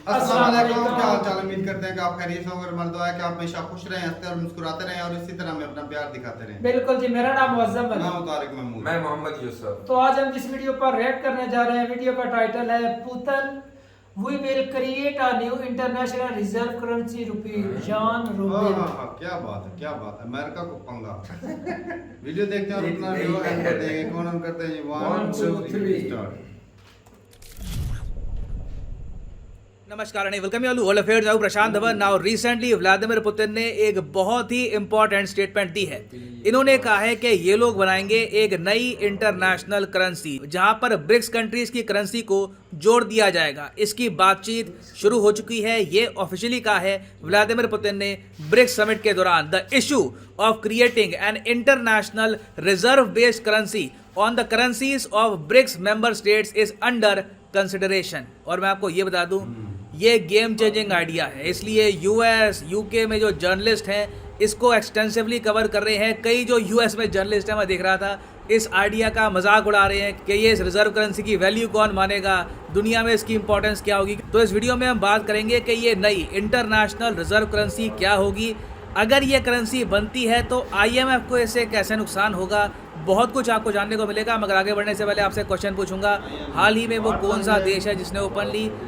अस्सलाम वालेकुम, क्या हाल चाल। उम्मीद करते हैं कि आप खैरियत से होंगे। मन दुआ है कि आप हमेशा खुश रहें, हंसते और मुस्कुराते रहें और इसी तरह हमें अपना प्यार दिखाते रहें। बिल्कुल जी, मेरा नाम मुअज्जम है। मैं हूं तारिक महमूद। मैं मोहम्मद यूसुफ। तो आज हम जिस वीडियो पर रिएक्ट करने जा रहे हैं, वीडियो का टाइटल है Putin we will create a new international reserve currency rupee yuan ruble. क्या बात है, क्या बात है। अमेरिका को पंगा। वीडियो देखते हैं और अपना वीडियो एंड कर देंगे। कौन हम करते हैं? 1 2 3 स्टार्ट। नमस्कार and welcome you all affairs. I Prashant Dhawan. Now recently Vladimir Putin ने एक बहुत ही इंपॉर्टेंट स्टेटमेंट दी है। इन्होंने कहा है कि ये लोग बनाएंगे एक नई इंटरनेशनल करेंसी जहां पर ब्रिक्स कंट्रीज की करेंसी को जोड़ दिया जाएगा। इसकी बातचीत शुरू हो चुकी है। ये ऑफिशियली कहा है व्लादिमीर पुतिन ने ब्रिक्स समिट के दौरान। The issue of creating an international reserve based currency on the currencies of BRICS member states is under consideration. और मैं आपको ये बता दूं, ये गेम चेंजिंग आइडिया है, इसलिए यूएस यूके में जो जर्नलिस्ट हैं इसको एक्सटेंसिवली कवर कर रहे हैं। कई जो यूएस में जर्नलिस्ट हैं, मैं देख रहा था, इस आइडिया का मजाक उड़ा रहे हैं कि ये इस रिजर्व करेंसी की वैल्यू कौन मानेगा, दुनिया में इसकी इंपॉर्टेंस क्या होगी। तो इस वीडियो में हम बात करेंगे कि ये नई इंटरनेशनल रिजर्व करेंसी क्या होगी, अगर ये करेंसी बनती है तो आईएमएफ को इससे कैसे नुकसान होगा, बहुत कुछ आपको जानने को मिलेगा। मगर आगे बढ़ने से पहले आपसे क्वेश्चन पूछूंगा, हाल ही में वो कौन सा देश है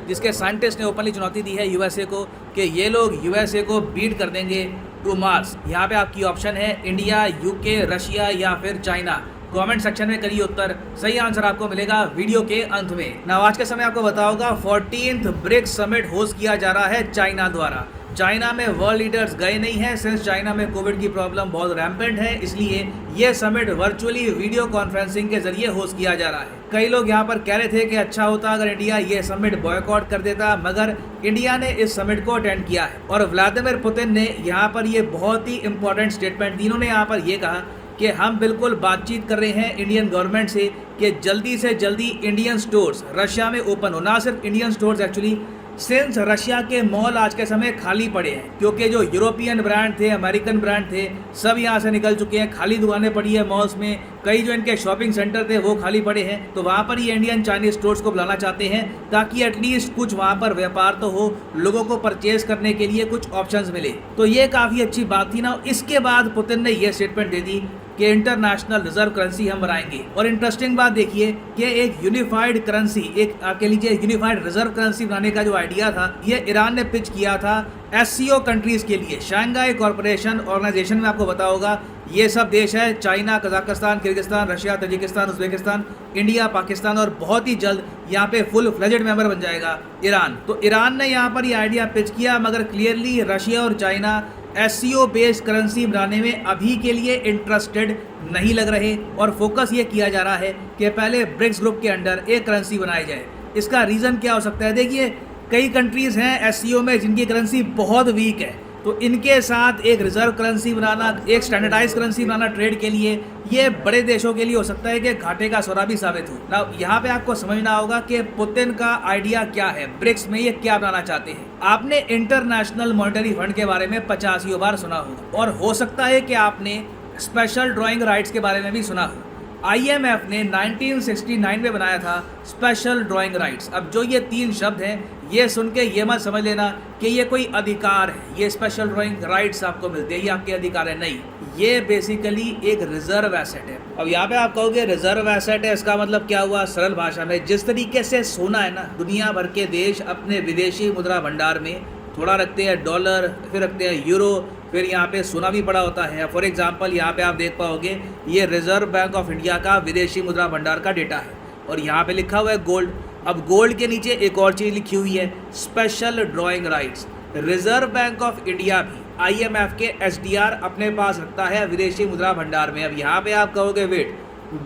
जिसके साइंटिस्ट ने ओपनली चुनौती दी है यूएसए को कि ये लोग यूएसए को बीट कर देंगे टू मार्स। यहाँ पे आपकी ऑप्शन है इंडिया, यूके, रशिया या फिर चाइना। कमेंट सेक्शन में करिए उत्तर, सही आंसर आपको मिलेगा वीडियो के अंत में। ना आज के समय आपको बताऊंगा 14th ब्रिक्स समिट होस्ट किया जा रहा है चाइना द्वारा। चाइना में वर्ल्ड लीडर्स गए नहीं हैं, सिंस चाइना में कोविड की प्रॉब्लम बहुत रैम्पेंट है, इसलिए ये समिट वर्चुअली वीडियो कॉन्फ्रेंसिंग के जरिए होस्ट किया जा रहा है। कई लोग यहाँ पर कह रहे थे कि अच्छा होता अगर इंडिया ये समिट बॉयकॉट कर देता, मगर इंडिया ने इस समिट को अटेंड किया है और व्लादिमीर पुतिन ने यहाँ पर ये बहुत ही इंपॉर्टेंट स्टेटमेंट दी। इन्होंने यहाँ पर ये कहा कि हम बिल्कुल बातचीत कर रहे हैं इंडियन गवर्नमेंट से कि जल्दी से जल्दी इंडियन स्टोर्स रशिया में ओपन हो। ना सिर्फ Indian stores, actually since Russia के मॉल आज के समय खाली पड़े हैं, क्योंकि जो यूरोपियन ब्रांड थे, अमेरिकन ब्रांड थे, सब यहाँ से निकल चुके हैं, खाली दुकानें पड़ी है मॉल्स में। कई जो इनके शॉपिंग सेंटर थे वो खाली पड़े हैं, तो वहाँ पर ये इंडियन चाइनीज स्टोर्स को बुलाना चाहते हैं ताकि एटलीस्ट कुछ वहाँ पर व्यापार तो हो, लोगों को परचेज करने के लिए कुछ ऑप्शंस मिले। तो ये काफ़ी अच्छी बात थी ना। इसके बाद पुतिन ने ये स्टेटमेंट दे दी कि इंटरनेशनल रिजर्व करेंसी हम बनाएंगे। और इंटरेस्टिंग बात देखिए कि एक यूनिफाइड करेंसी, एक आप कह लीजिए यूनिफाइड रिजर्व करेंसी बनाने का जो आइडिया था, ये ईरान ने पिच किया था एससीओ कंट्रीज के लिए। शांघाई कॉर्पोरेशन ऑर्गेनाइजेशन में आपको पता होगा ये सब देश है, China, Kazakhstan, Kyrgyzstan, Russia, Tajikistan, Uzbekistan, India, Pakistan और बहुत ही जल्द यहाँ पे फुल फ्लेजेड मेंबर बन जाएगा ईरान। तो ईरान ने यहाँ पर ये आइडिया पिच किया, मगर क्लियरली रशिया और चाइना एससीओ बेस्ड करेंसी बनाने में अभी के लिए इंटरेस्टेड नहीं लग रहे और फोकस ये किया जा रहा है कि पहले ब्रिक्स ग्रुप के अंडर एक करेंसी बनाई जाए। इसका रीज़न क्या हो सकता है? देखिए, कई कंट्रीज़ हैं एससीओ में जिनकी करेंसी बहुत वीक है, तो इनके साथ एक रिजर्व करेंसी बनाना, एक स्टैंडर्डाइज करेंसी बनाना ट्रेड के लिए, ये बड़े देशों के लिए हो सकता है कि घाटे का सौदा भी साबित हो। ना यहाँ पे आपको समझना होगा कि पुतिन का आइडिया क्या है, ब्रिक्स में ये क्या बनाना चाहते हैं। आपने इंटरनेशनल मॉनेटरी फंड के बारे में 50 बार सुना होगा और हो सकता है कि आपने स्पेशल ड्राइंग राइट्स के बारे में भी सुना हो। आईएमएफ ने 1969 में बनाया था स्पेशल ड्राइंग राइट्स। अब जो ये 3 शब्द हैं, ये सुन के ये मत समझ लेना कि ये कोई अधिकार है, ये स्पेशल ड्राइंग राइट्स आपको मिलते हैं, ये आपके अधिकार है, नहीं। ये बेसिकली एक रिजर्व एसेट है। अब यहाँ पे आप कहोगे रिजर्व एसेट है, इसका मतलब क्या हुआ? सरल भाषा में, जिस तरीके से सोना है ना, दुनिया भर के देश अपने विदेशी मुद्रा भंडार में थोड़ा रखते हैं डॉलर, फिर रखते हैं यूरो, फिर यहाँ पे सोना भी पड़ा होता है। फॉर एग्जांपल यहाँ पे आप देख पाओगे ये रिजर्व बैंक ऑफ इंडिया का विदेशी मुद्रा भंडार का डेटा है और यहाँ पे लिखा हुआ है गोल्ड। अब गोल्ड के नीचे एक और चीज़ लिखी हुई है, special drawing rights. Reserve bank of India भी आईएमएफ के एसडीआर अपने पास रखता है विदेशी मुद्रा भंडार में। अब यहाँ पे आप कहोगे वेट,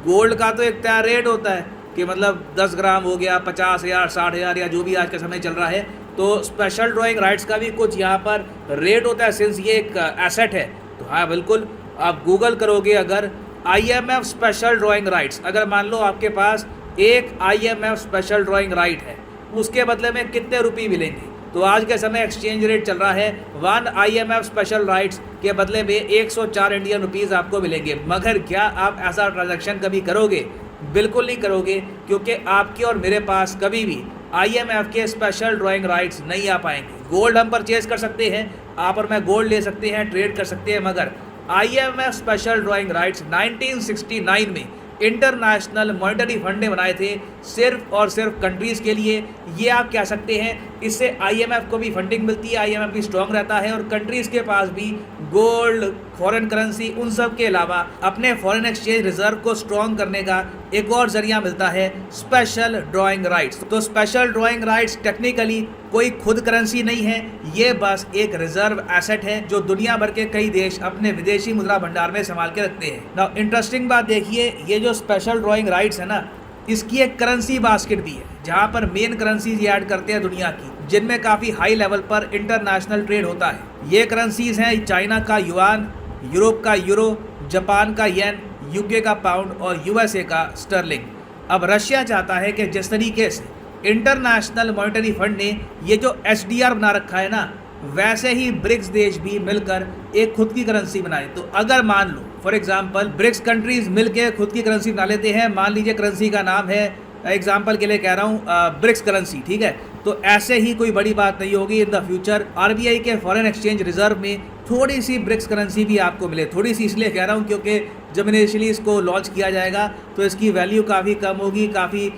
गोल्ड का तो एक तय रेट होता है कि मतलब 10 ग्राम हो गया 50,000, 60,000 या जो भी आज का समय चल रहा है, तो स्पेशल ड्राइंग राइट्स का भी कुछ यहाँ पर रेट होता है, सिंस ये एक एसेट है। तो हाँ बिल्कुल, आप गूगल करोगे अगर आईएमएफ स्पेशल ड्राइंग राइट्स, अगर मान लो आपके पास एक आईएमएफ स्पेशल ड्राइंग राइट है, उसके बदले में कितने रुपये मिलेंगे? तो आज के समय एक्सचेंज रेट चल रहा है 1 IMF स्पेशल राइट्स के बदले में 104 इंडियन रुपीज़ आपको मिलेंगे। मगर क्या आप ऐसा ट्रांजैक्शन कभी करोगे बिल्कुल नहीं करोगे, क्योंकि आपके और मेरे पास कभी भी IMF के स्पेशल ड्राइंग राइट्स नहीं आ पाएंगे। गोल्ड हम परचेज कर सकते हैं, आप और मैं गोल्ड ले सकते हैं, ट्रेड कर सकते हैं, मगर IMF स्पेशल ड्राइंग राइट्स 1969 में इंटरनेशनल मॉनेटरी फंड ने बनाए थे सिर्फ और सिर्फ कंट्रीज़ के लिए। ये आप कह सकते हैं इससे IMF को भी फंडिंग मिलती है, IMF भी स्ट्रॉन्ग रहता है और कंट्रीज़ के पास भी गोल्ड, फॉरेन करेंसी, उन सब के अलावा अपने फॉरेन एक्सचेंज रिजर्व को स्ट्रॉन्ग करने का एक और जरिया मिलता है, स्पेशल ड्राइंग राइट्स। तो स्पेशल ड्राइंग राइट्स टेक्निकली कोई खुद करेंसी नहीं है, ये बस एक रिजर्व एसेट है जो दुनिया भर के कई देश अपने विदेशी मुद्रा भंडार में संभाल के रखते हैं। नाउ इंटरेस्टिंग बात देखिए, ये जो स्पेशल ड्राइंग राइट्स है ना, इसकी एक करेंसी बास्केट भी है जहाँ पर मेन करेंसीज ऐड करते हैं दुनिया की, जिनमें काफ़ी हाई लेवल पर इंटरनेशनल ट्रेड होता है। ये करेंसीज हैं चाइना का युआन, यूरोप का यूरो, जापान का येन, UK का पाउंड और USA का स्टर्लिंग। अब रशिया चाहता है कि जिस तरीके से इंटरनेशनल मॉनेटरी फंड ने ये जो SDR बना रखा है ना, वैसे ही ब्रिक्स देश भी मिलकर एक खुद की करेंसी बनाए। तो अगर मान लो फॉर एग्जांपल ब्रिक्स कंट्रीज मिलकर खुद की करेंसी बना लेते हैं, मान लीजिए करेंसी का नाम है, एग्जांपल के लिए कह रहा हूँ, ब्रिक्स करेंसी, ठीक है, तो ऐसे ही कोई बड़ी बात नहीं होगी इन द फ्यूचर RBI के फॉरेन एक्सचेंज रिजर्व में थोड़ी सी ब्रिक्स करेंसी भी आपको मिले। थोड़ी सी इसलिए कह रहा हूँ क्योंकि जब इनिशियली इसको लॉन्च किया जाएगा तो इसकी वैल्यू काफ़ी कम होगी, काफ़ी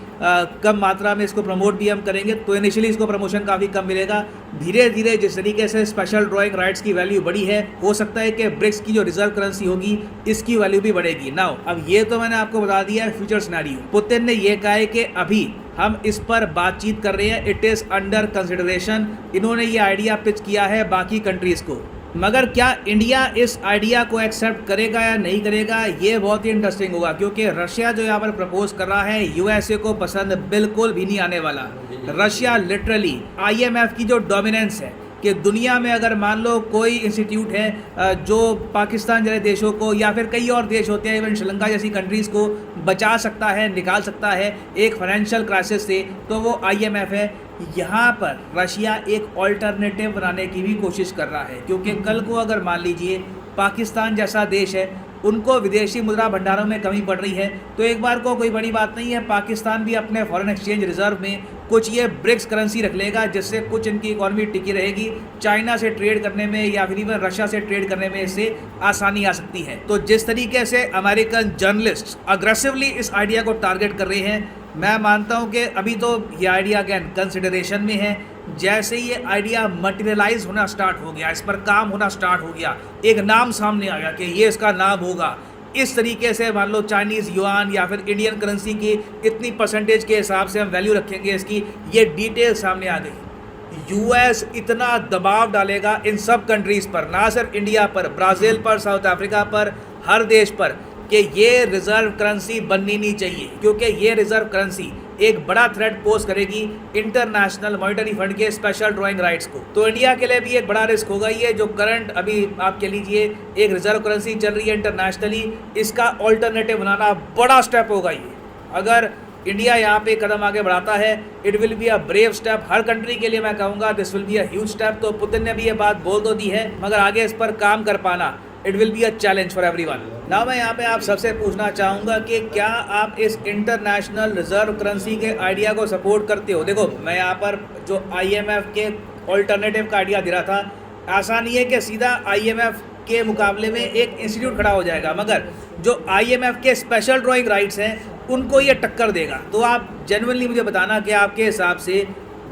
कम मात्रा में इसको प्रमोट भी हम करेंगे, तो इनिशियली इसको प्रमोशन काफ़ी कम मिलेगा। धीरे धीरे जिस तरीके से स्पेशल ड्राइंग राइट्स की वैल्यू बढ़ी है, हो सकता है कि ब्रिक्स की जो रिजर्व करेंसी होगी इसकी वैल्यू भी बढ़ेगी। नाउ अब ये तो मैंने आपको बता दिया है फ्यूचर सिनेरियो। पुतिन ने ये कहा है कि अभी हम इस पर बातचीत कर रहे हैं, इट इज़ अंडर कंसिडरेशन। इन्होंने ये आइडिया पिच किया है बाकी कंट्रीज़ को, मगर क्या इंडिया इस आइडिया को एक्सेप्ट करेगा या नहीं करेगा, ये बहुत ही इंटरेस्टिंग होगा, क्योंकि रशिया जो यहाँ पर प्रपोज कर रहा है USA को पसंद बिल्कुल भी नहीं आने वाला। रशिया लिटरली IMF की जो डोमिनेंस है कि दुनिया में अगर मान लो कोई इंस्टीट्यूट है जो पाकिस्तान जैसे देशों को या फिर कई और देश होते हैं, इवन श्रीलंका जैसी कंट्रीज़ को बचा सकता है, निकाल सकता है एक फाइनेंशियल क्राइसिस से, तो वो IMF है। यहाँ पर रशिया एक ऑल्टरनेटिव बनाने की भी कोशिश कर रहा है, क्योंकि कल को अगर मान लीजिए पाकिस्तान जैसा देश है, उनको विदेशी मुद्रा भंडारों में कमी पड़ रही है, तो एक बार को कोई बड़ी बात नहीं है, पाकिस्तान भी अपने फॉरेन एक्सचेंज रिजर्व में कुछ ये ब्रिक्स करेंसी रख लेगा, जिससे कुछ इनकी इकॉनमी टिकी रहेगी। चाइना से ट्रेड करने में या फिर इवन रशिया से ट्रेड करने में इससे आसानी आ सकती है। तो जिस तरीके से अमेरिकन जर्नलिस्ट अग्रेसिवली इस आइडिया को टारगेट कर रहे हैं, मैं मानता हूं कि अभी तो ये आइडिया अगेन कंसिडरेशन में है। जैसे ये आइडिया मटेरियलाइज होना स्टार्ट हो गया, इस पर काम होना स्टार्ट हो गया, एक नाम सामने आ गया कि ये इसका नाम होगा, इस तरीके से मान लो चाइनीज़ युआन या फिर इंडियन करेंसी की इतनी परसेंटेज के हिसाब से हम वैल्यू रखेंगे इसकी, ये डिटेल सामने आ गई। US इतना दबाव डालेगा इन सब कंट्रीज़ पर, ना सिर्फ इंडिया पर, ब्राज़ील पर, साउथ अफ्रीका पर, हर देश पर, कि ये रिजर्व करेंसी बननी नहीं चाहिए, क्योंकि ये रिजर्व करेंसी एक बड़ा थ्रेट पोज करेगी इंटरनेशनल मॉनेटरी फंड के स्पेशल ड्राइंग राइट्स को। तो इंडिया के लिए भी एक बड़ा रिस्क होगा। ये जो करंट अभी आप कह लीजिए एक रिजर्व करेंसी चल रही है इंटरनेशनली, इसका ऑल्टरनेटिव बनाना बड़ा स्टेप होगा। ये अगर इंडिया यहाँ पे कदम आगे बढ़ाता है, it will be a brave step. Her country के लिए मैं कहूँगा this will be a huge step. तो पुतिन ने भी ये बात बोल तो दी है, मगर आगे इस पर काम कर पाना it will be a challenge for everyone. Now मैं यहाँ पे आप सबसे पूछना चाहूँगा कि क्या आप इस इंटरनेशनल रिजर्व करेंसी के आइडिया को सपोर्ट करते हो। देखो मैं यहाँ पर जो IMF के ऑल्टरनेटिव का आइडिया दे रहा था, ऐसा नहीं है कि सीधा IMF के मुकाबले में एक इंस्टीट्यूट खड़ा हो जाएगा, मगर जो IMF के स्पेशल ड्राइंग राइट्स हैं उनको ये टक्कर देगा। तो आप जेन्युइनली मुझे बताना कि आपके हिसाब से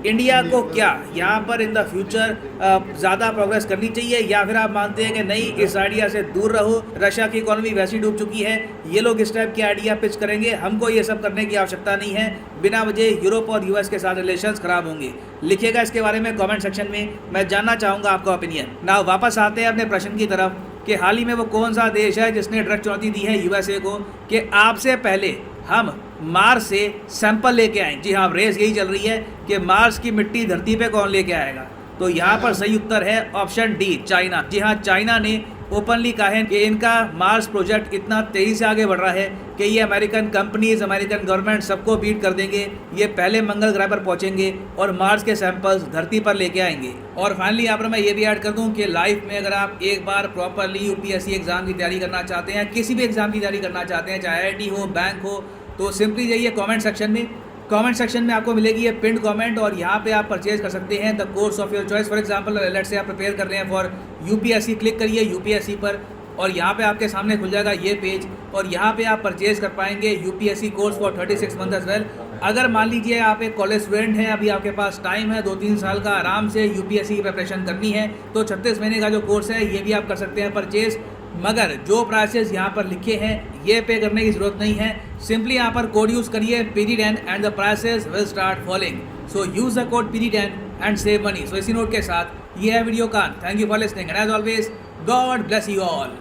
इंडिया को क्या यहाँ पर इन द फ्यूचर ज़्यादा प्रोग्रेस करनी चाहिए, या फिर आप मानते हैं कि नहीं इस आइडिया से दूर रहो, रशिया की इकोनॉमी वैसी डूब चुकी है, ये लोग इस टाइप की आइडिया पिच करेंगे, हमको ये सब करने की आवश्यकता नहीं है, बिना वजह यूरोप और US के साथ रिलेशंस खराब होंगे। लिखिएगा इसके बारे में कमेंट सेक्शन में, मैं जानना चाहूँगा आपका ओपिनियन। ना वापस आते हैं अपने प्रश्न की तरफ कि हाल ही में वो कौन सा देश है जिसने डायरेक्ट चुनौती दी है USA को कि आपसे पहले हम मार्स से सैंपल लेके आए। जी हाँ, रेस यही चल रही है कि मार्स की मिट्टी धरती पे कौन लेके आएगा। तो यहाँ पर सही उत्तर है ऑप्शन डी, चाइना। जी हाँ, चाइना ने ओपनली कहा है कि इनका मार्स प्रोजेक्ट इतना तेज़ी से आगे बढ़ रहा है कि ये अमेरिकन कंपनीज, अमेरिकन गवर्नमेंट सबको बीट कर देंगे। ये पहले मंगल ग्रह पर पहुंचेंगे और मार्स के सैंपल्स धरती पर लेके आएंगे। और फाइनली यहाँ पर मैं ये भी ऐड कर दूं कि लाइफ में अगर आप एक बार प्रॉपरली UPSC एग्ज़ाम की तैयारी करना चाहते हैं, किसी भी एग्ज़ाम की तैयारी करना चाहते हैं, चाहे IIT हो, बैंक हो, तो सिंपली जाइए कमेंट सेक्शन में आपको मिलेगी ये पिंड कमेंट और यहाँ पे आप परचेज कर सकते हैं the course of your choice. For example let's say आप प्रिपेयर कर रहे हैं फॉर यूपीएससी, क्लिक करिए यूपीएससी पर और यहाँ पे आपके सामने खुल जाएगा ये पेज और यहाँ पे आप परचेज कर पाएंगे UPSC course for 36 month as well. अगर मान लीजिए आप एक कॉलेज स्टूडेंट हैं, अभी आपके पास टाइम है 2-3 साल का आराम से यूपीएससी की प्रिपरेशन करनी है, तो 36 महीने का जो कोर्स है ये भी आप कर सकते हैं परचेज। मगर जो प्राइसेस यहाँ पर लिखे हैं ये पे करने की ज़रूरत नहीं है, सिंपली यहाँ पर कोड यूज़ करिए PD10 and the prices will start following. So use the code PD10 and save money. So इसी नोट के साथ ये है वीडियो का। Thank you for listening and as always God bless you all.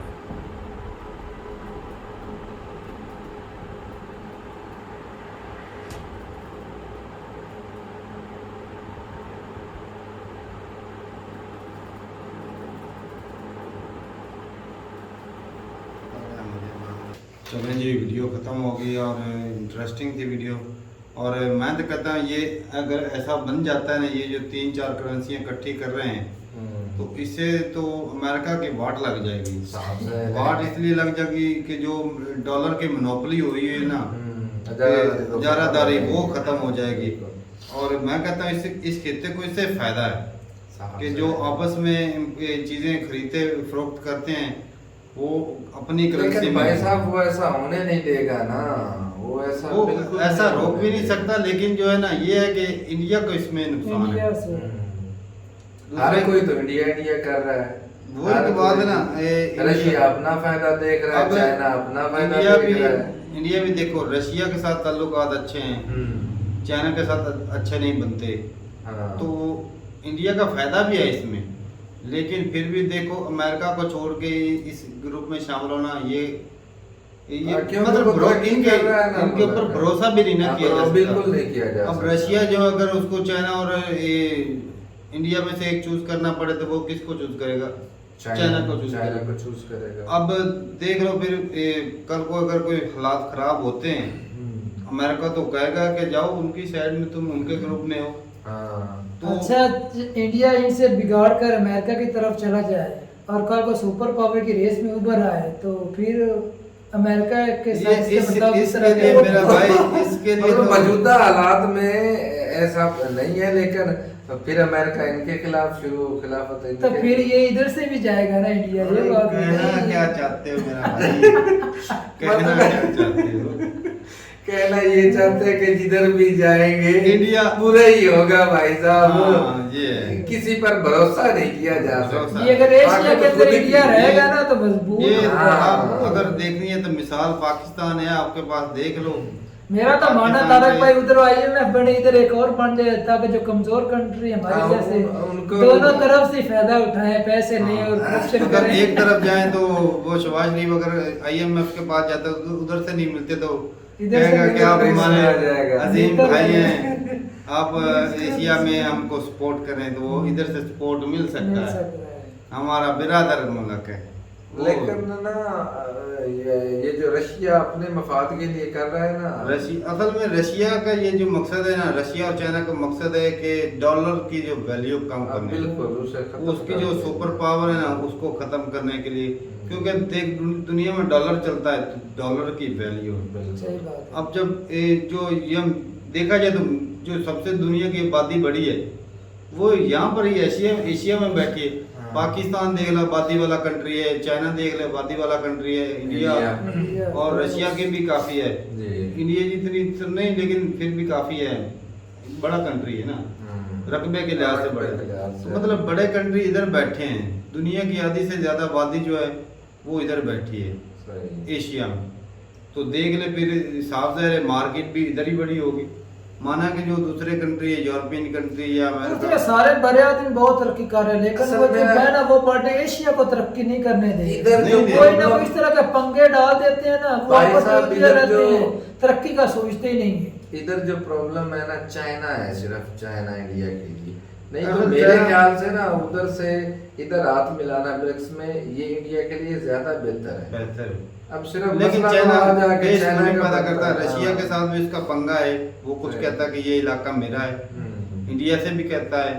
चलें जी, video ख़त्म हो गई और इंटरेस्टिंग थी वीडियो। और मैं तो कहता हूँ ये अगर ऐसा बन जाता है ना, ये जो 3-4 करेंसियाँ इकट्ठी कर रहे हैं तो इससे तो अमेरिका की वाट लग जाएगी। वाट इसलिए लग जाएगी कि जो डॉलर की मोनोपोली हुई है ना, इजारादारी, वो ख़त्म हो जाएगी। और मैं कहता हूँ इस खित्ते को इससे फ़ायदा है कि जो आपस में चीज़ें खरीदते फरोख्त करते हैं वो अपनी करेंसी में। भाई साहब वो ऐसा होने नहीं देगा ना, वो ऐसा रोक भी नहीं सकता। लेकिन जो है ना ये है कि इंडिया को इसमें नुकसान है। हर कोई तो इंडिया कर रहा है, वो एक बात है ना, रशिया अपना फायदा देख रहा है, चाइना अपना फायदा देख रहा है। इंडिया भी देखो रशिया के साथ ताल्लुकात अच्छे हैं, चाइना के साथ अच्छे नहीं बनते, तो इंडिया का फायदा भी है इसमें। लेकिन फिर भी देखो अमेरिका को छोड़ के इस ग्रुप में शामिल होना ये मतलब इनके ऊपर भरोसा भी नहीं ना किया जा सकता, बिल्कुल नहीं किया जा। अब रशिया जो अगर उसको चाइना और इंडिया में से एक चूज करना पड़े तो वो किसको चूज करेगा? चाइना को चूज करेगा। अब देख लो फिर कल को अगर कोई हालात खराब होते हैं, अमेरिका तो कहेगा कि जाओ उनकी साइड में, तुम उनके ग्रुप में हो। तो अच्छा, इंडिया इनसे बिगाड़ कर अमेरिका की तरफ चला जाए और कल को सुपर पावर की रेस में उभर आए तो फिर अमेरिका के साथ इसके लिए मेरा भाई, इसके लिए तो मौजूदा हालात में ऐसा नहीं है, लेकिन फिर अमेरिका इनके खिलाफ खिलाफत है, तो फिर ये इधर से भी जाएगा ना इंडिया। ये बात कहना क्या चाहते हो मेरा भाई? कहना क्या चाहते हो? कहना ये चाहते हैं कि जिधर भी जाएंगे इंडिया पूरा ही होगा भाई साहब। ये किसी पर भरोसा नहीं किया जा सकता। ये अगर एशिया के अंदर इंडिया रहेगा ना तो मजबूत। ये आप अगर देखनी है तो मिसाल पाकिस्तान है आपके पास, देख लो। मेरा तो मानना तारक भाई उधर IMF बने, इधर एक और बन जाए ताकि जो कमजोर कंट्री हमारे जैसे दोनों तरफ से फायदा उठाए, पैसे नहीं और करप्शन अगर करें। एक तरफ जाए तो वो शहबाज शरीफ अगर IMF के पास जाता तो उधर से नहीं मिलते तो कहेगा कि आप हमारे अजीम भाई हैं, आप एशिया में हमको सपोर्ट करें, तो वो इधर से सपोर्ट मिल सकता है। हमारा बिरादर मुल्क है। लेकिन ना ये जो रशिया अपने मफाद के लिए कर रहा है ना, असल में रशिया का ये जो मकसद है ना, रशिया और चाइना का मकसद है कि डॉलर की जो वैल्यू कम करने, बिल्कुल उसकी जो सुपर पावर है ना उसको खत्म करने के लिए। क्योंकि देख दुनिया में डॉलर चलता है तो डॉलर की वैल्यू। अब जब जो ये देखा जाए तो जो सबसे दुनिया की आबादी बड़ी है वो यहाँ पर ही एशिया में बैठी है। पाकिस्तान देख लो आबादी वाला कंट्री है, चाइना देख लो आबादी वाला कंट्री है, इंडिया और रशिया की भी काफी है। इंडिया जितनी नहीं लेकिन फिर भी काफी है, बड़ा कंट्री है ना, रकबे के लिहाज से बड़े। तो मतलब बड़े कंट्री इधर बैठे हैं, दुनिया की आधी से ज्यादा आबादी जो है वो इधर बैठी है एशिया में। तो देख ले फिर साफ ज़ाहिर है मार्केट भी इधर ही बड़ी होगी। माना कि जो दूसरे कंट्री है, यूरोपियन कंट्री या अमेरिका, सारे बड़े आदमी बहुत तरक्की कर रहे हैं, लेकिन वो जो है ना वो पार्टी एशिया को तरक्की नहीं करने दे। इधर जो कोई ना कोई इस तरह के पंगे डाल देते हैं ना, वो आपस में रहते हैं, तरक्की का सोचते ही नहीं है। इधर जो प्रॉब्लम है ना चाइना है, सिर्फ चाइना इंडिया के लिए नहीं, तो मेरे ख्याल से ना उधर से इधर हाथ मिलाना ब्रिक्स में ये इंडिया के लिए ज्यादा बेहतर है। अब सिर्फ लेकिन चाइना पैदा करता है, रशिया के साथ भी इसका पंगा है। वो कुछ कहता है कि ये इलाका मेरा है, इंडिया से भी कहता है,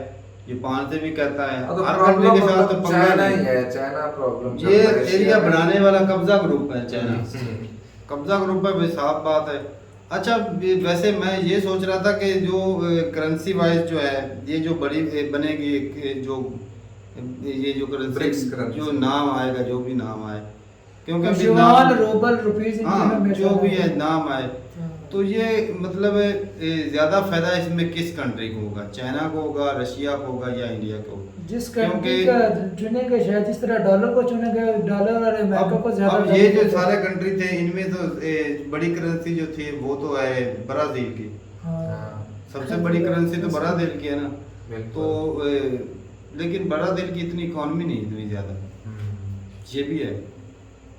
जापान से भी कहता है, हर कंट्री के साथ तो पंगा नहीं है। चाइना प्रॉब्लम ये एरिया बनाने वाला कब्जा ग्रुप है चाइना। कब्जा ग्रुप है, साफ बात है। अच्छा वैसे मैं ये सोच रहा था कि जो करेंसी वाइज जो है ये जो बड़ी बनेगी जो ये जो BRICS करेंसी currency। जो नाम आएगा जो भी नाम आए क्योंकि अभी युआन, नाम रूबल, रुपीस इन तीनों हाँ में जो भी शामिल है नाम आए हाँ। तो ये मतलब ज्यादा फायदा इसमें किस कंट्री को होगा, चाइना को होगा, रशिया को होगा या इंडिया को? जिस कंट्री क्योंकि का चुनेंगे शायद जिस तरह डॉलर को चुनेंगे डॉलर और अमेरिका को ज्यादा अब ये जो सारे कंट्री थे इनमें तो बड़ी करेंसी जो थी वो तो है ब्राजील की, हाँ। सबसे बड़ी करेंसी तो ब्राजील की है ना। बिल्कुल। तो लेकिन ब्राजील की इतनी इकॉनमी नहीं इतनी ज्यादा, ये भी है।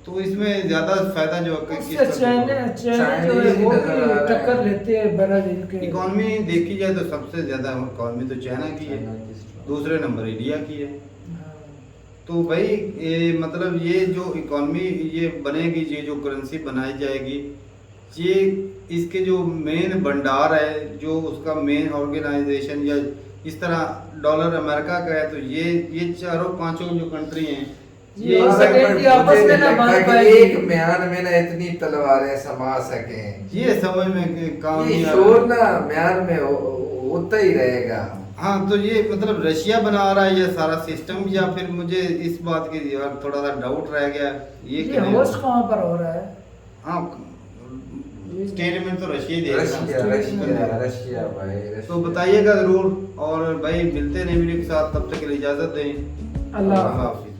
तो इसमें ज्यादा फायदा जो उससे चाइना जो है वो भी टक्कर लेते हैं ब्राजील के। इकॉनमी देखी जाए तो सबसे ज्यादा इकॉनमी तो चाइना की है, दूसरे नंबर इंडिया की है। हाँ। तो भाई मतलब ये जो इकॉनमी ये बनेगी, ये जो करेंसी बनाई जाएगी, ये इसके जो मेन भंडार है, जो उसका मेन ऑर्गेनाइजेशन या इस तरह डॉलर अमेरिका का है, तो ये चारों पांचों जो कंट्री हैं ये सेकेंडरी आपस में ना बात मुझे पाएगी। एक म्यान में ना इतनी तलवारें समा सके, ये समझ में काम ये नहीं आ शोर रहा। ना म्यान में होता ही रहेगा। हाँ तो ये मतलब रशिया बना रहा है ये सारा सिस्टम, या फिर मुझे इस बात की यार थोड़ा सा डाउट रह गया ये होस्ट कहाँ पर हो रहा है? हाँ स्टेटमेंट तो रशिया ही दे रशिया रहा है। रशिया रशिया भाई तो रशिया। बताइएगा जरूर, और भाई मिलते हैं नई वीडियो के साथ, तब तक के लिए इजाजत दें। अल्लाह हाफिज।